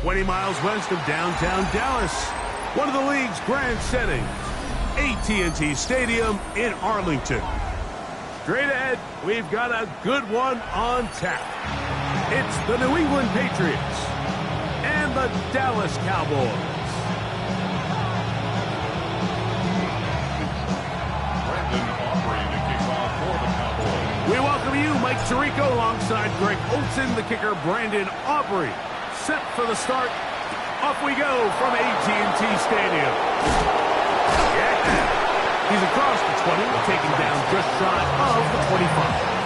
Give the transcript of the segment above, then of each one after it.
20 miles west of downtown Dallas, one of the league's grand settings, AT&T Stadium in Arlington. Straight ahead, we've got a good one on tap. It's the New England Patriots and the Dallas Cowboys. We welcome you, Mike Tirico, alongside Greg Olsen, the kicker, Brandon Aubrey. Set for the start. Off we go from AT&T Stadium. Yeah. He's across the 20, taken down just shy of the 25.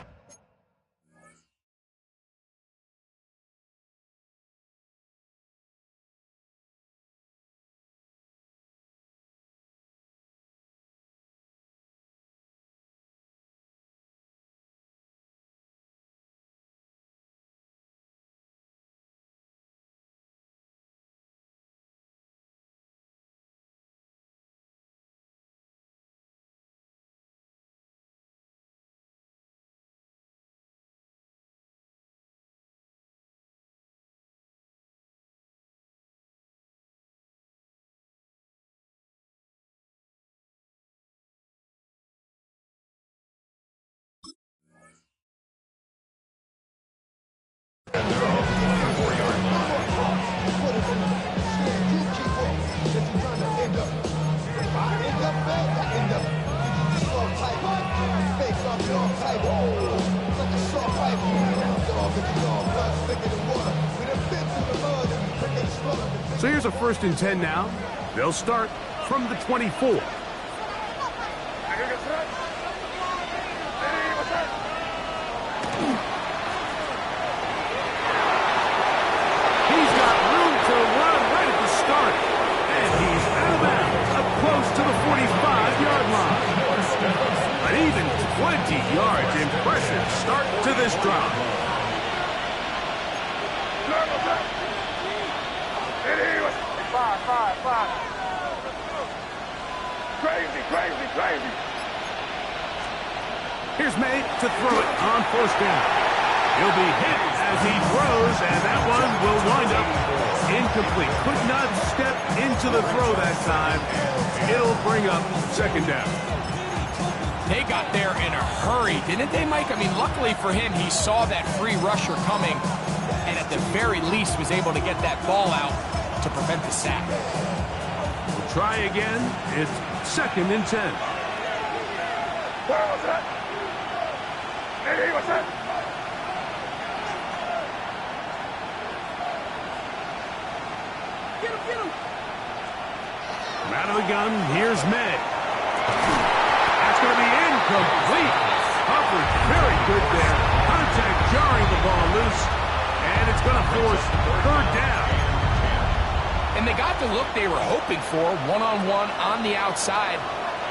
So here's a 1st and 10 now. They'll start from the 24. An even 20 yards. Impressive start to this drive. Five. Crazy. Here's May to throw it on 1st down. He'll be hit as he throws, and that one will wind up incomplete. Could not step into the throw that time. It'll bring up 2nd down. They got there in a hurry, didn't they, Mike? I mean, luckily for him, he saw that free rusher coming and at the very least was able to get that ball out to prevent the sack. We'll try again. It's 2nd and 10. What's that? Hey, what's that? Get him! Out of the gun, here's May. That's going to be incomplete. Hubbard, very good there. Contact jarring the ball loose, and it's going to force 3rd down. And they got the look they were hoping for, one-on-one on the outside.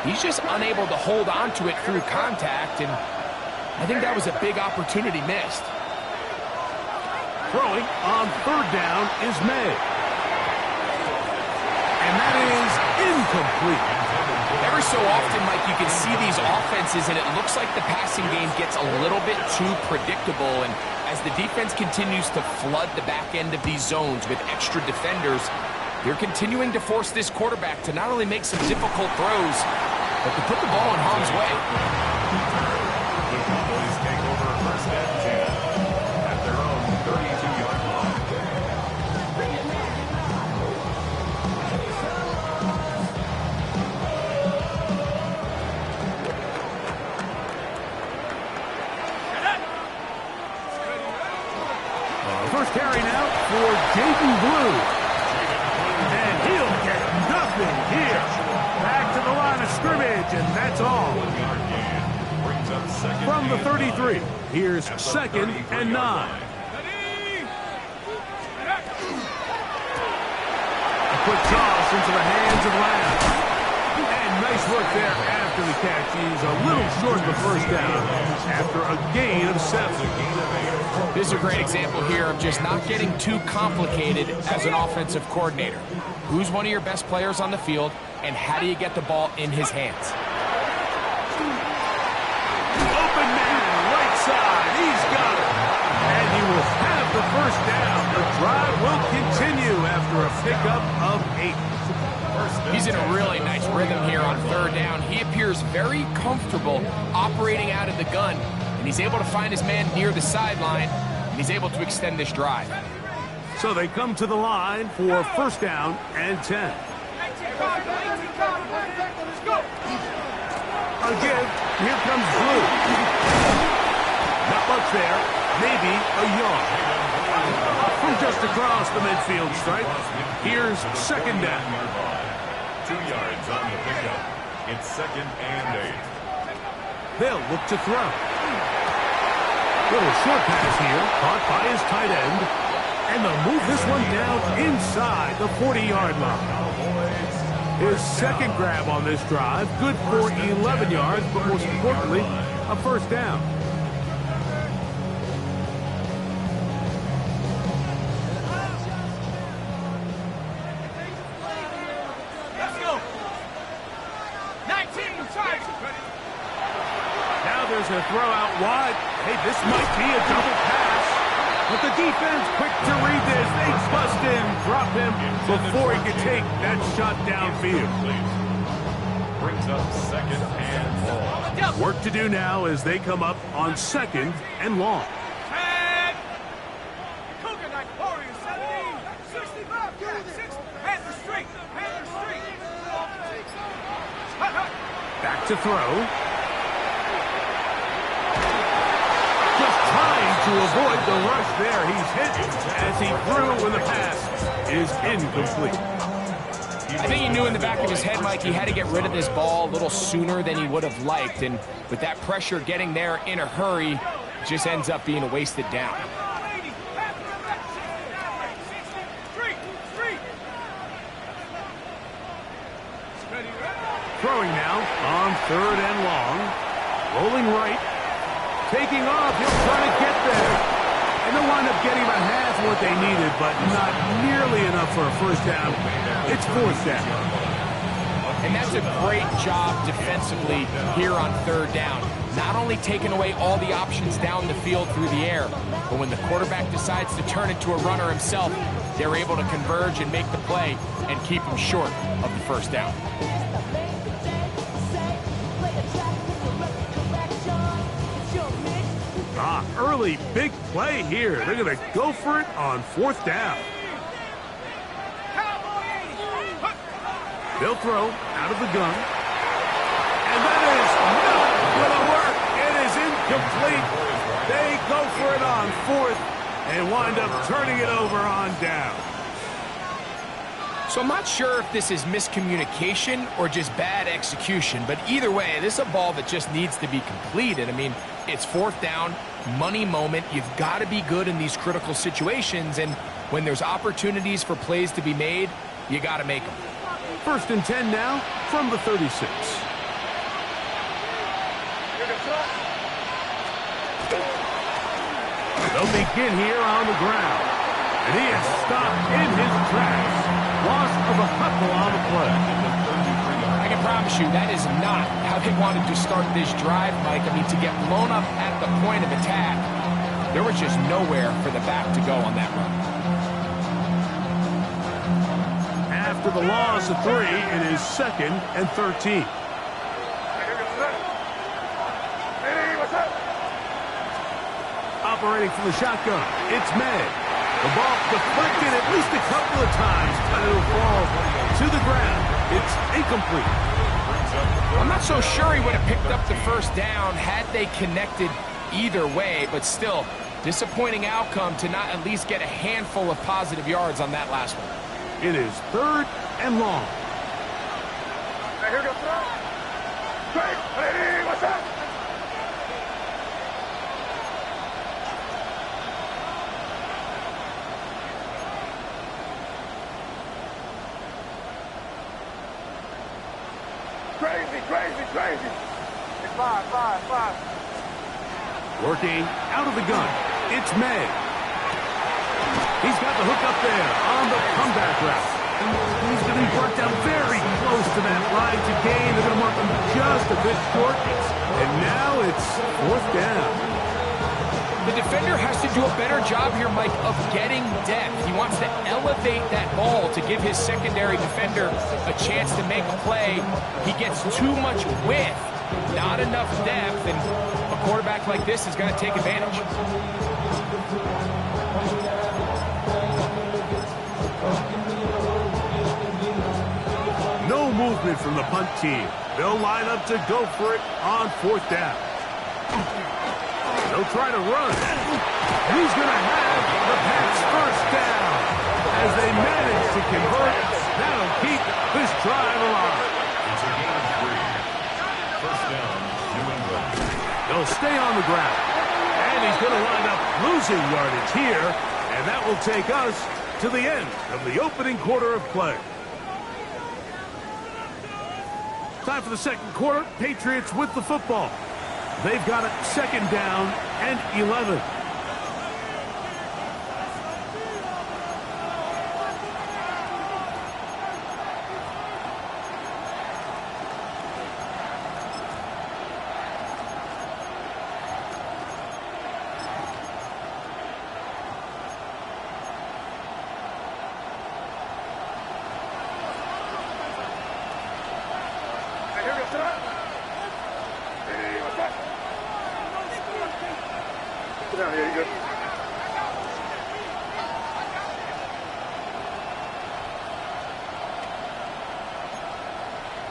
He's just unable to hold on to it through contact, and I think that was a big opportunity missed. Throwing on 3rd down is May. And that is incomplete. Every so often, Mike, you can see these offenses, and it looks like the passing game gets a little bit too predictable. And as the defense continues to flood the back end of these zones with extra defenders, they're continuing to force this quarterback to not only make some difficult throws, but to put the ball in harm's way. The Cowboys take over 1st and 10 at their own 32-yard line. First carry now for Jaden Blue. And he'll get nothing here. Back to the line of scrimmage, and that's all. From the 33, here's 2nd and 9. A quick toss into the hands of Lamb. And nice work there after the catch. He's a little short of the 1st down after a gain of 7. This is a great example here of just not getting too complicated as an offensive coordinator. Who's one of your best players on the field, and how do you get the ball in his hands? Open man, right side. He's got it. And he will have the 1st down. The drive will continue after a pickup of 8. He's in a really nice rhythm here on third down. He appears very comfortable operating out of the gun, and he's able to find his man near the sideline, and he's able to extend this drive. So they come to the line for first down and 10. Again, here comes Blue. Not much there, maybe a yard. From just across the midfield stripe, here's second down. 2 yards on the pickup. It's second and 8. They'll look to throw. Little short pass here, caught by his tight end. And they'll move this one down inside the 40-yard line. His second grab on this drive, good for 11 yards, but most importantly, a first down. Let's go. 19 charge. Now there's a throw out wide. Hey, this might be a double pass. But the defense quick to read this. They bust in, drop him before he can take that shot downfield. Brings up second and long. Work to do now as they come up on second and long. Back to throw. To avoid the rush there. He's hit as he threw when the pass is incomplete. I think he knew in the back of his head, Mike, he had to get rid of this ball a little sooner than he would have liked. And with that pressure getting there in a hurry, it just ends up being a wasted down. Throwing now on third and long. Rolling right. Taking off, he'll try to get there. And they'll wind up getting about half what they needed, but not nearly enough for a first down. It's fourth down. And that's a great job defensively here on third down. Not only taking away all the options down the field through the air, but when the quarterback decides to turn it to a runner himself, they're able to converge and make the play and keep him short of the first down. Early big play here. They're going to go for it on fourth down. They'll throw out of the gun. And that is not going to work. It is incomplete. They go for it on fourth and wind up turning it over on down. So I'm not sure if this is miscommunication or just bad execution, but either way, this is a ball that just needs to be completed. I mean, it's fourth down, money moment. You've got to be good in these critical situations, and when there's opportunities for plays to be made, you got to make them. First and 10 now from the 36. They'll begin here on the ground, and he is stopped in his tracks. Loss of a couple on the play. I can promise you that is not how they wanted to start this drive, Mike. I mean, to get blown up at the point of attack, there was just nowhere for the back to go on that run. After the loss of 3, it is second and 13. Operating from the shotgun, it's May. The ball deflected at least a couple of times, but it'll fall to the ground. It's incomplete. I'm not so sure he would have picked up the first down had they connected either way, but still, disappointing outcome to not at least get a handful of positive yards on that last one. It is third and long. Here goes throw. Hey, what's up? Crazy. It's five. Working out of the gun, it's May. He's got the hook up there on the comeback route. He's going to be brought down very close to that line to gain. They're going to mark him just a bit short. And now it's fourth down. The defender has to do a better job here, Mike, of getting depth. He wants to elevate that ball to give his secondary defender a chance to make a play. He gets too much width, not enough depth, and a quarterback like this is going to take advantage. No movement from the punt team. They'll line up to go for it on 4th down. They'll try to run. He's going to have the pass 1st down. As they manage to convert, that'll keep this drive alive. It's a gain of 3. 1st down, New England. They'll stay on the ground. And he's going to wind up losing yardage here. And that will take us to the end of the opening quarter of play. Time for the second quarter. Patriots with the football. They've got it 2nd down and 11. Down here, you go.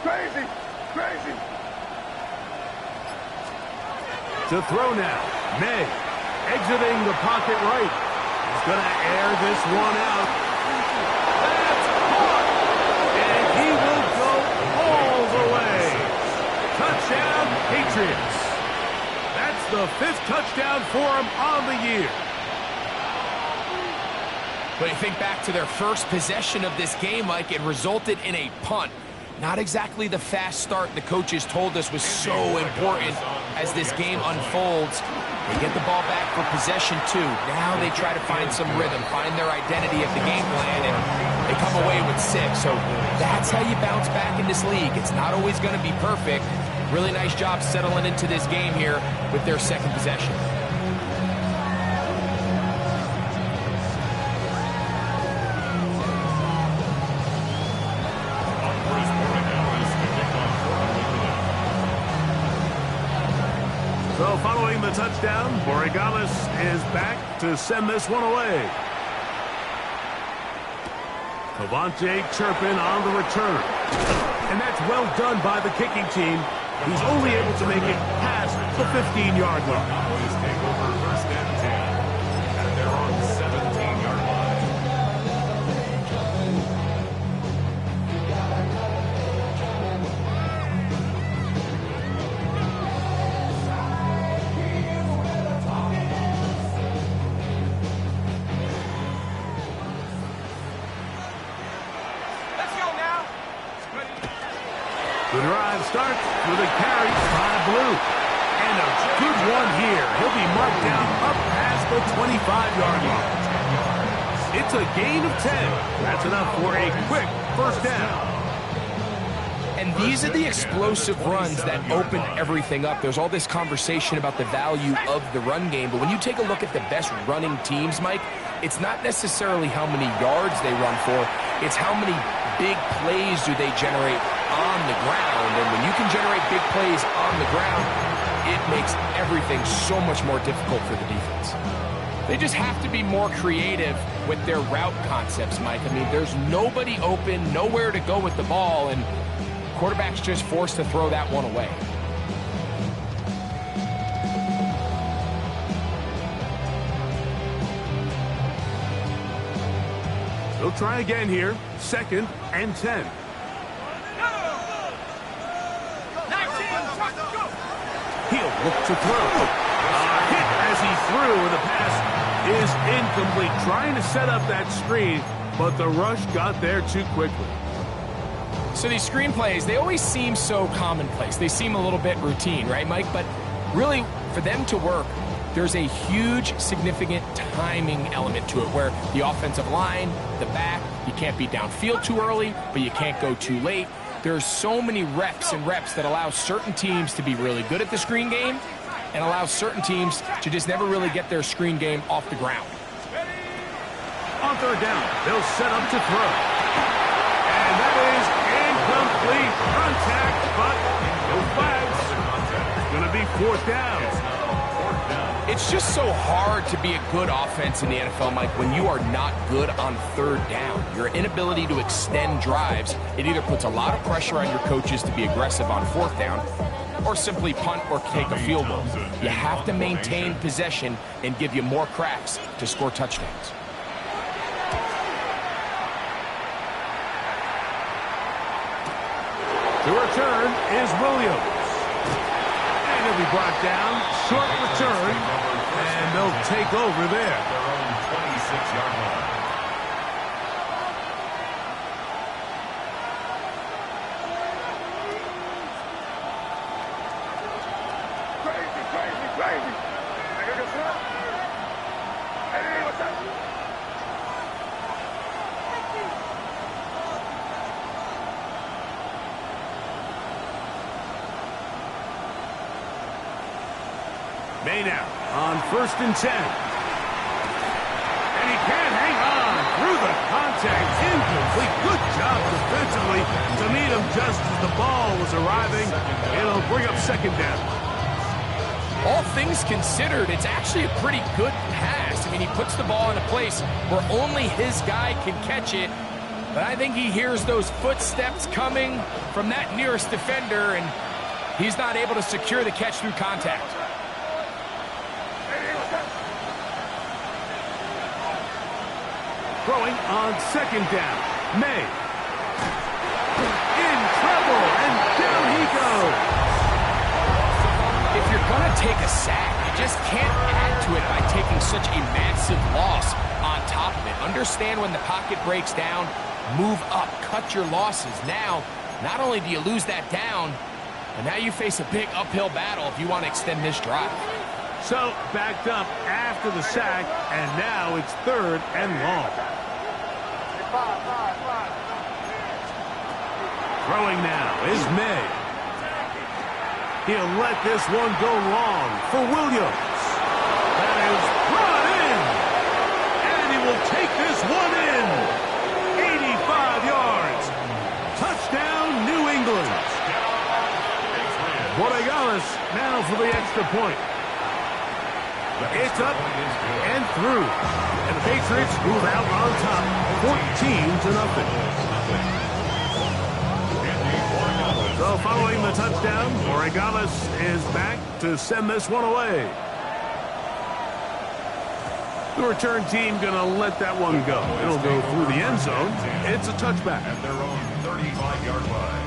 Crazy, crazy. To throw now. May exiting the pocket right. He's going to air this one out. That's caught. And he will go all the way. Touchdown, Patriots. That's the 5th touchdown for him on the year. When you think back to their first possession of this game, Mike, it resulted in a punt. Not exactly the fast start the coaches told us was so important as this game unfolds. They get the ball back for possession 2. Now they try to find some rhythm, find their identity of the game plan, and they come away with 6. So that's how you bounce back in this league. It's not always going to be perfect. Really nice job settling into this game here with their 2nd possession. So following the touchdown, Borregales is back to send this one away. Cavante Turpin on the return. And that's well done by the kicking team. He's only able to make it past the 15-yard line. Cowboys take over 1st and 10. And they're on the 17-yard line. Let's go now. The drive starts with a carry by Blue. And a good one here. He'll be marked down up past the 25-yard line. It's a gain of 10. That's enough for a quick 1st down. And these are the explosive runs that open everything up. There's all this conversation about the value of the run game, but when you take a look at the best running teams, Mike, it's not necessarily how many yards they run for, it's how many big plays do they generate on the ground. And when you can generate big plays on the ground, it makes everything so much more difficult for the defense. They just have to be more creative with their route concepts, Mike. I mean, there's nobody open, nowhere to go with the ball, and quarterback's just forced to throw that one away. They'll try again here. 2nd and 10. He'll look to throw. Hit as he threw, and the pass is incomplete. Trying to set up that screen, but the rush got there too quickly. So these screenplays, they always seem so commonplace. They seem a little bit routine, right, Mike? But really, for them to work, there's a huge, significant timing element to it where the offensive line, the back, you can't be downfield too early, but you can't go too late. There's so many reps and reps that allow certain teams to be really good at the screen game and allows certain teams to just never really get their screen game off the ground. On third down, they'll set up to throw. And that is incomplete contact, but no flags. It's going to be fourth down. It's just so hard to be a good offense in the NFL, Mike, when you are not good on third down. Your inability to extend drives, it either puts a lot of pressure on your coaches to be aggressive on fourth down or simply punt or take a field goal. You have to maintain possession and give you more cracks to score touchdowns. The return is Williams. And he'll be brought down. Short return. And they'll take over there. Their own 26-yard line. Crazy, crazy, crazy. Here goes up. Hey, what's up? May now on 1st and 10. And he can't hang on through the contact. Incomplete. Good job defensively to meet him just as the ball was arriving. It'll bring up second down. All things considered, it's actually a pretty good pass. I mean, he puts the ball in a place where only his guy can catch it. But I think he hears those footsteps coming from that nearest defender, and he's not able to secure the catch through contact. Throwing on second down. May. In trouble, and down he goes. If you're going to take a sack, you just can't add to it by taking such a massive loss on top of it. Understand when the pocket breaks down, move up, cut your losses. Now, not only do you lose that down, but now you face a big uphill battle if you want to extend this drive. So, backed up after the sack, and now it's third and long. Throwing now is May. He'll let this one go long for Williams. That is brought in. And he will take this one in. 85 yards. Touchdown, New England. Borregales now for the extra point. It's up and through. And the Patriots move out on top, 14-0. So following the touchdown, Borregales is back to send this one away. The return team going to let that one go. It'll go through the end zone. It's a touchback. At their own 35-yard line.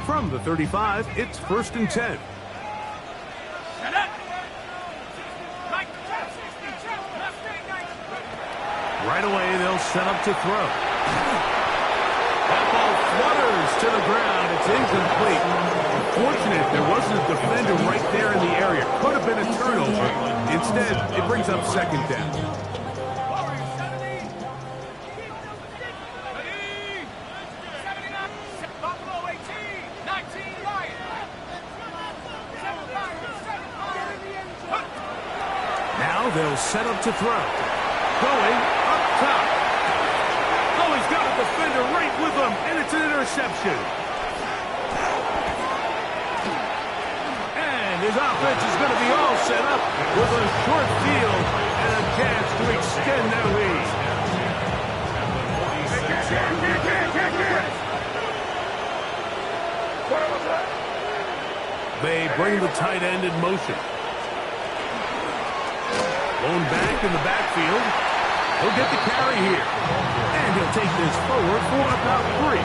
From the 35, it's 1st and 10. Right away, they'll set up to throw. That ball flutters to the ground. It's incomplete. Unfortunate, there wasn't a defender right there in the area. Could have been a turnover. Instead, it brings up second down. Now they'll set up to throw. Going up top. Oh, he's got a defender right with him, and it's an interception. And his offense is going to be all set up with a short field and a chance to extend their lead. They bring the tight end in motion. Blown back in the backfield. He'll get the carry here. And he'll take this forward for about 3.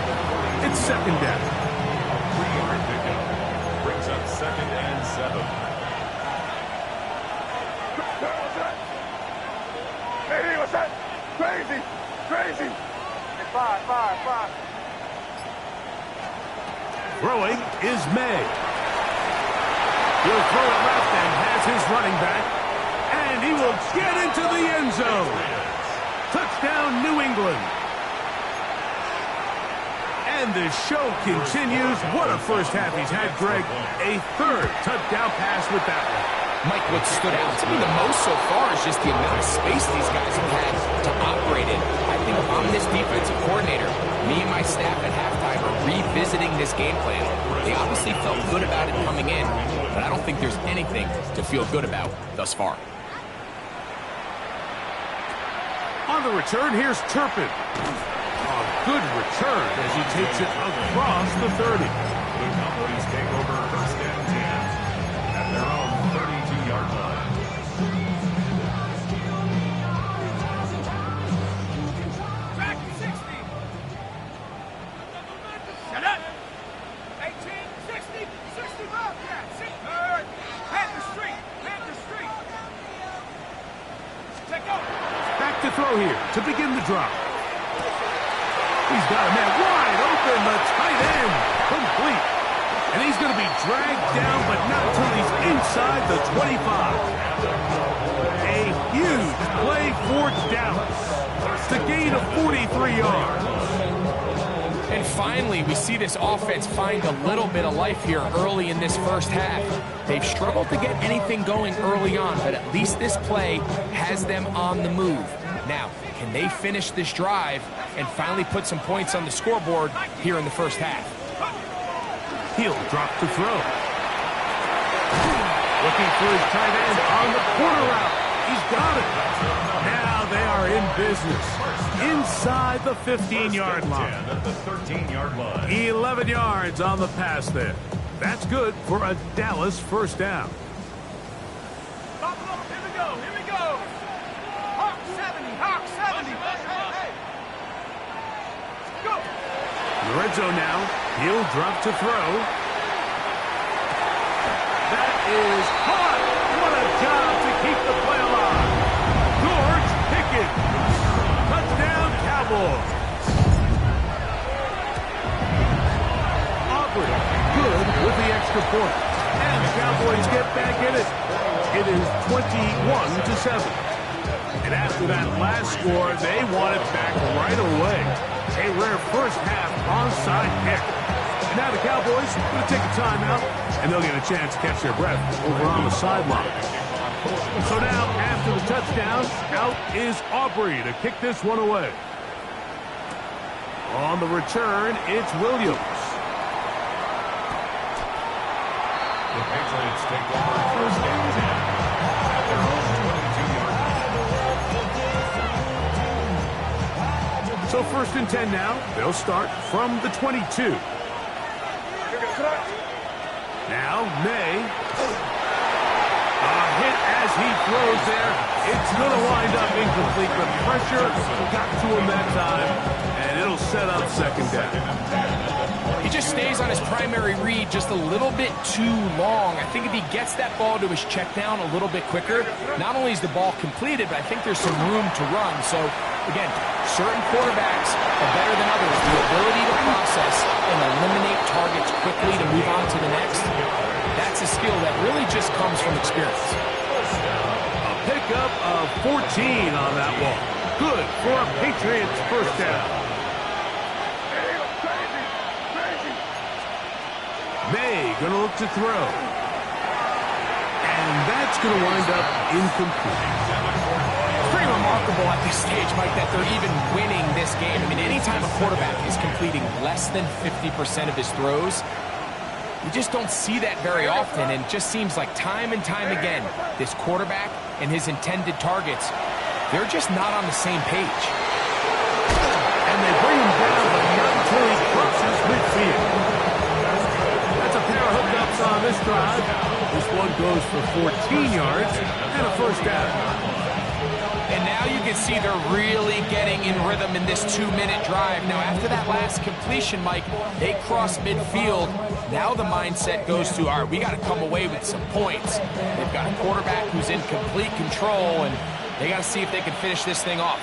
It's second down. 3-yard pickup. Brings up 2nd and 7. Hey, what's that? Crazy, crazy. 5. Throwing is May. He'll throw it left and has his running back. And he will get into the end zone. Touchdown, New England. And the show continues. What a first half he's had, Greg. A third touchdown pass with that one. Mike, what stood out to me the most so far is just the amount of space these guys have had to operate in. I think if I'm this defensive coordinator, me and my staff at halftime are revisiting this game plan. They obviously felt good about it coming in, but I don't think there's anything to feel good about thus far. On the return, here's Turpin. A good return as he takes it across the 30. The Cowboys take over first and 10 at their own 32-yard line. Back to 60. Shut up. 18, 60, 65. Yeah, 6. Third. Panther Street. Panther Street. Take over. Back to throw here to begin the drive. He's got a man wide open, the tight end, complete. And he's going to be dragged down, but not until he's inside the 25. A huge play for Dallas to gain of 43 yards. And finally, we see this offense find a little bit of life here early in this first half. They've struggled to get anything going early on, but at least this play has them on the move. Now, can they finish this drive and finally put some points on the scoreboard here in the first half? He'll drop to throw. Looking for his tight end on the corner route. He's got it. Now they are in business. Inside the 15-yard line. At the 13-yard line. 11 yards on the pass there. That's good for a Dallas first down. Here we go. Here we go. Hawk 70. Hawk 70. Hey. Go. The red zone now. He'll drop to throw. That is hot. What a job to keep the play alive. George Pickens. Touchdown, Cowboys. Aubrey, good with the extra point. And the Cowboys get back in it. It is 21-7. And after that last score, they want it back right away. A rare first half onside kick. And now the Cowboys are going to take a timeout, and they'll get a chance to catch their breath over on the sideline. So now, after the touchdown, out is Aubrey to kick this one away. On the return, it's Williams. The Patriots take over first and 10 at their own 22-yard line. So first and 10 now. They'll start from the 22. Now, May. A hit as he throws there. It's going to wind up incomplete. The pressure got to him that time, and it'll set up second down. He just stays on his primary read just a little bit too long. I think if he gets that ball to his check down a little bit quicker, not only is the ball completed, but I think there's some room to run. So, again, certain quarterbacks are better than others. The ability to process and eliminate targets quickly to move on to the next, that's a skill that really just comes from experience. A pickup of 14 on that one. Good for a Patriots first down. May going to look to throw. And that's going to wind up incomplete. It's pretty remarkable at this stage, Mike, that they're even winning this game. I mean, anytime a quarterback is completing less than 50% of his throws, you just don't see that very often, and it just seems like time and time again, this quarterback and his intended targets, they're just not on the same page. And they bring him down, but not until he crosses midfield. That's a pair of hookups on this drive. This one goes for 14 yards and a first down. And now you can see they're really getting in rhythm in this 2-minute drive. Now, after that last completion, Mike, they cross midfield. Now the mindset goes to, all right, we got to come away with some points. They've got a quarterback who's in complete control, and they got to see if they can finish this thing off.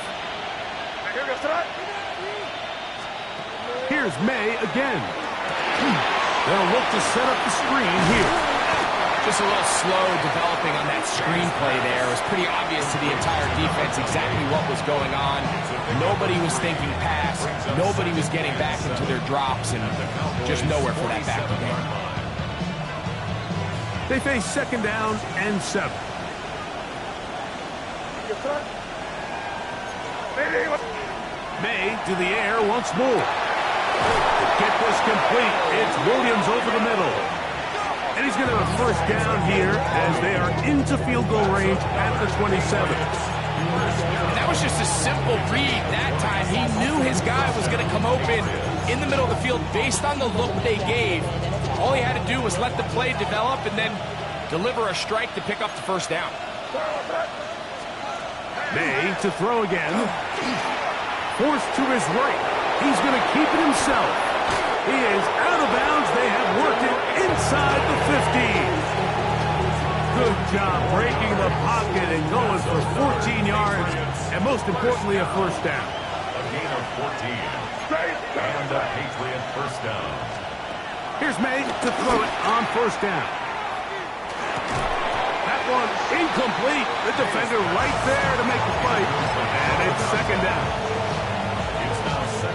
Here's May again. They'll look to set up the screen here. Just was a little slow developing on that screenplay there. It was pretty obvious to the entire defense exactly what was going on. Nobody was thinking pass. Nobody was getting back into their drops, and just nowhere for that back again. They face second down and 7. May to the air once more. To get this complete, it's Williams over the middle. And he's going to have a first down here as they are into field goal range at the 27. And that was just a simple read that time. He knew his guy was going to come open in the middle of the field based on the look they gave. All he had to do was let the play develop and then deliver a strike to pick up the first down. May to throw again. Forced to his right. He's going to keep it himself. He is out of bounds. They have worked it inside the 15. Good job breaking the pocket and going for 14 yards. And most importantly, a first down. A gain of 14. And a Patriot first down. Here's May to throw it on first down. That one incomplete. The defender right there to make the fight. And it's second down.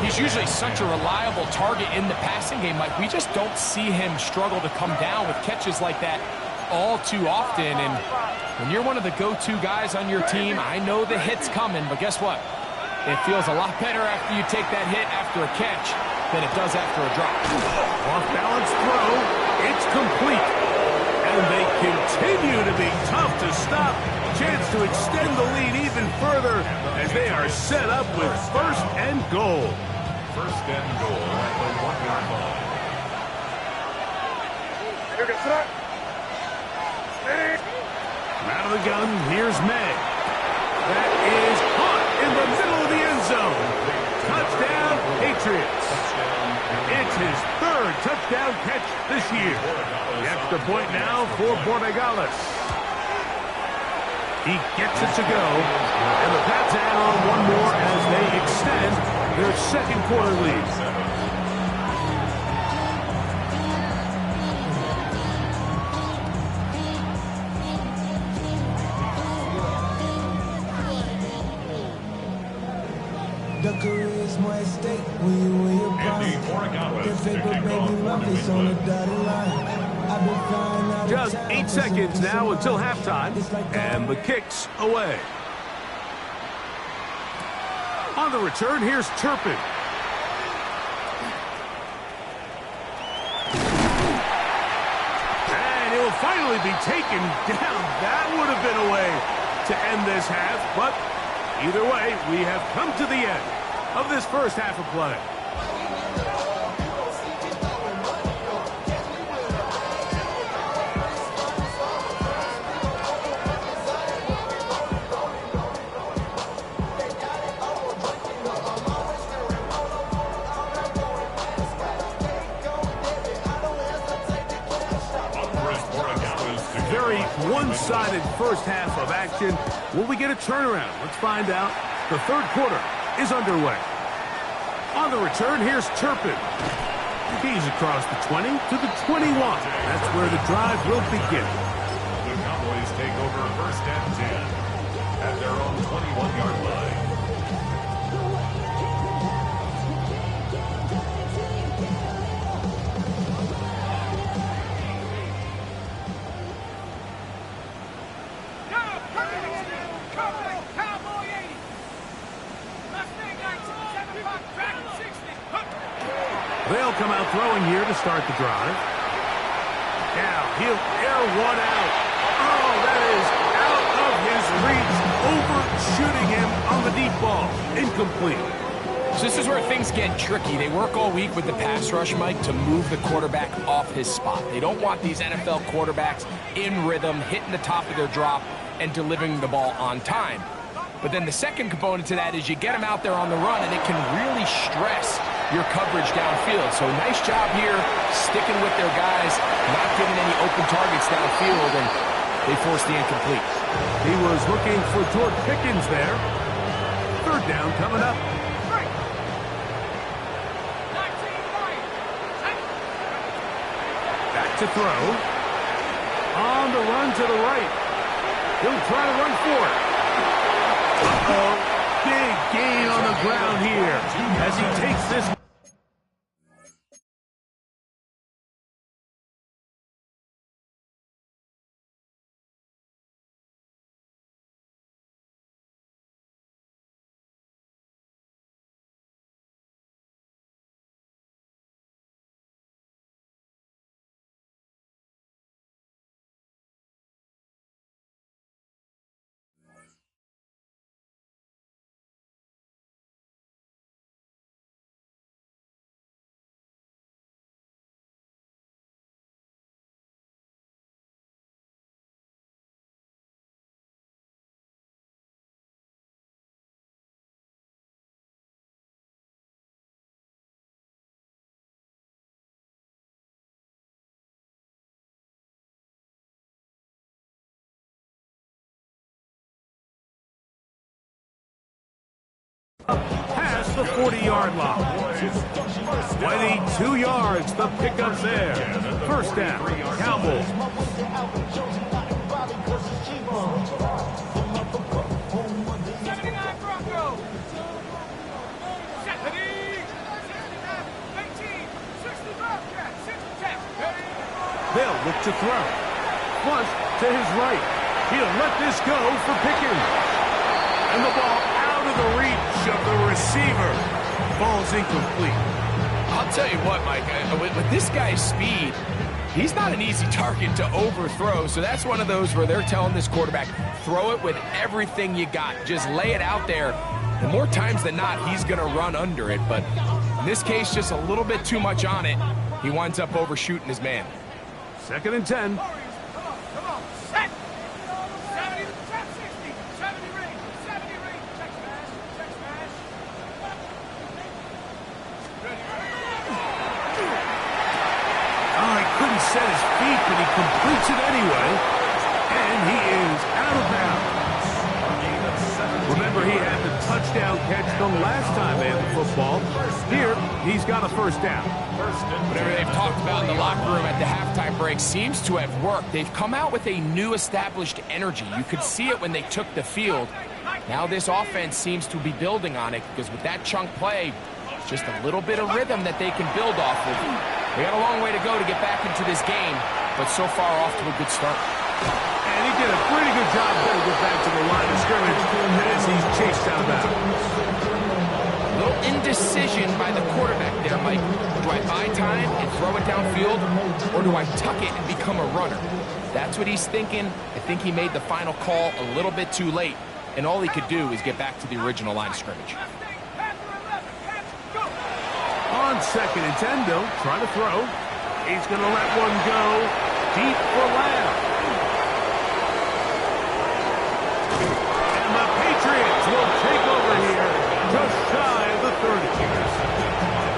He's usually such a reliable target in the passing game, Mike. We just don't see him struggle to come down with catches like that all too often. And when you're one of the go-to guys on your team, I know the hit's coming, but guess what? It feels a lot better after you take that hit after a catch than it does after a drop. Off-balance throw. It's complete. And they continue to be tough to stop. Chance to extend the lead even further as they are set up with first and goal. First and goal at the 1-yard line. Out of the gun, here's May. That is caught in the middle of the end zone. Touchdown, Patriots. It's his third touchdown catch this year. The extra point now for Borregales. He gets it to go. And the Pats add on one more as they extend their second quarter lead. The career is more at stake when you win your prime. Andy Borregales The to paper kick baby off for rough, the it's on the dotted line. I've been flying out of Just town 8 for some seconds now reason. until halftime, and the kick's away. On the return, here's Turpin. And it will finally be taken down. That would have been a way to end this half, but either way, we have come to the end of this first half of play. Very one-sided first half of action. Will we get a turnaround? Let's find out. The third quarter is underway. On the return, here's Turpin. He's across the 20 to the 21. That's where the drive will begin. The Cowboys take over first and 10 at their own 21-yard line. They'll come out throwing here to start the drive. Now, he'll air one out. Oh, that is out of his reach, overshooting him on the deep ball. Incomplete. So this is where things get tricky. They work all week with the pass rush, Mike, to move the quarterback off his spot. They don't want these NFL quarterbacks in rhythm, hitting the top of their drop, and delivering the ball on time. But then the second component to that is you get them out there on the run, and it can really stress your coverage downfield. So nice job here, sticking with their guys, not giving any open targets downfield, and they forced the incomplete. He was looking for George Pickens there. Third down coming up. Back to throw. On on the run to the right. He'll try to run for it. Uh-oh. Big gain on the ground here as he takes this. Past the 40-yard line. 22 yards, the pickup there. First down, Cowboys. 79 Broncos. 70, 18, 60 Bobcats, 6-10. They'll look to throw. Flush to his right. He'll let this go for Pickens. And the ball out of the reach of the receiver. Ball's incomplete. I'll tell you what, Mike, with this guy's speed, he's not an easy target to overthrow. So that's one of those where they're telling this quarterback, throw it with everything you got. Just lay it out there. And more times than not, he's going to run under it. But in this case, just a little bit too much on it. He winds up overshooting his man. 2nd and 10. Come on, set. 70 to the top, 60, 70 ring, check smash. Oh, he couldn't set his feet, but he completes it anyway. And he is out of bounds. Remember, he had the touchdown catch the last time they had the football. Here, he's got a first down. Whatever they've talked about in the locker room at the halftime break seems to have worked. They've come out with a new established energy. You could see it when they took the field. Now this offense seems to be building on it because with that chunk play, it's just a little bit of rhythm that they can build off of. They got a long way to go to get back into this game, but so far off to a good start. And he did a pretty good job there to get back to the line of scrimmage as he's chased out of bounds. A little indecision by the quarterback there, Mike. Do I buy time and throw it downfield, or do I tuck it and become a runner? That's what he's thinking. I think he made the final call a little bit too late, and all he could do is get back to the original line of scrimmage. On 2nd and 10, they'll try to throw. He's going to let one go deep for Lamb. And the Patriots will take over here just shy of the 30.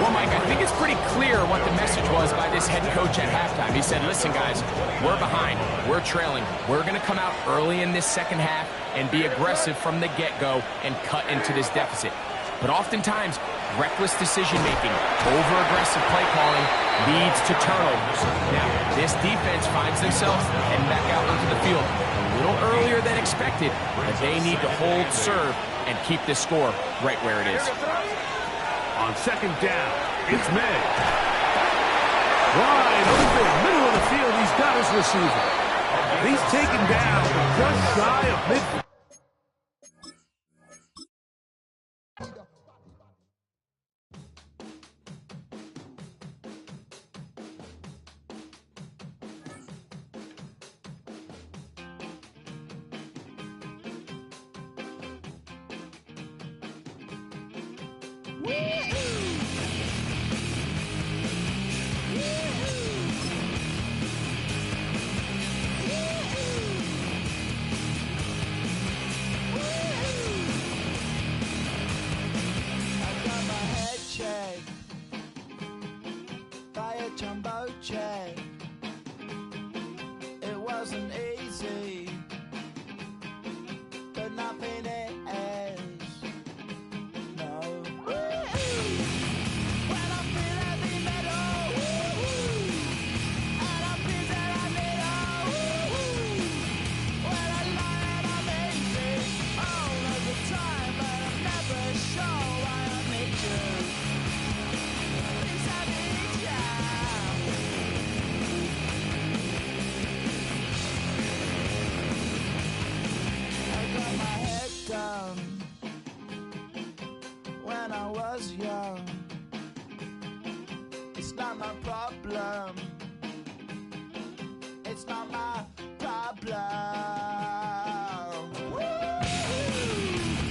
Well, Mike, I think it's pretty clear what the message was by this head coach at halftime. He said, listen, guys, we're behind. We're trailing. We're going to come out early in this second half and be aggressive from the get-go and cut into this deficit. But oftentimes, reckless decision-making, over-aggressive play calling leads to turnovers. Now, this defense finds themselves heading back out into the field a little earlier than expected, but they need to hold serve and keep this score right where it is. On 2nd down, it's May. Wide open, middle of the field, he's got his receiver. He's taken down just shy of midfield.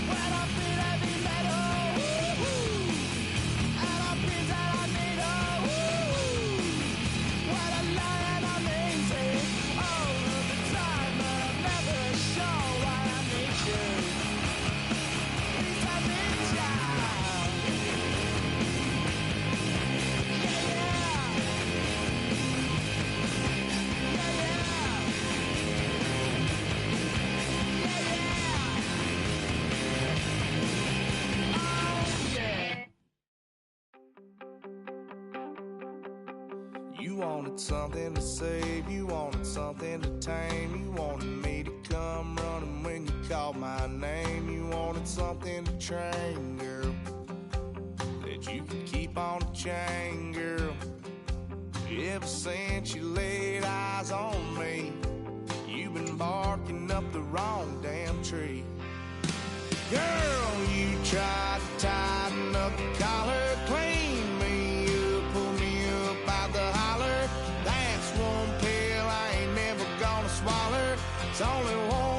When I feel heavy metal, and I feel that I need a what a lion I'm easy all of the time, but I'm never sure why I need you. Please have me down. Yeah, yeah. Yeah, yeah. You wanted something to save, you wanted something to tame, you wanted me to come running when you called my name, you wanted something to train, girl, that you could keep on the chain, girl. Ever since you laid eyes on me, you've been barking up the wrong damn tree. Girl, you tried to tighten up the collar, clean me up, pull me up out the holler. That's one pill I ain't never gonna swallow. It's only one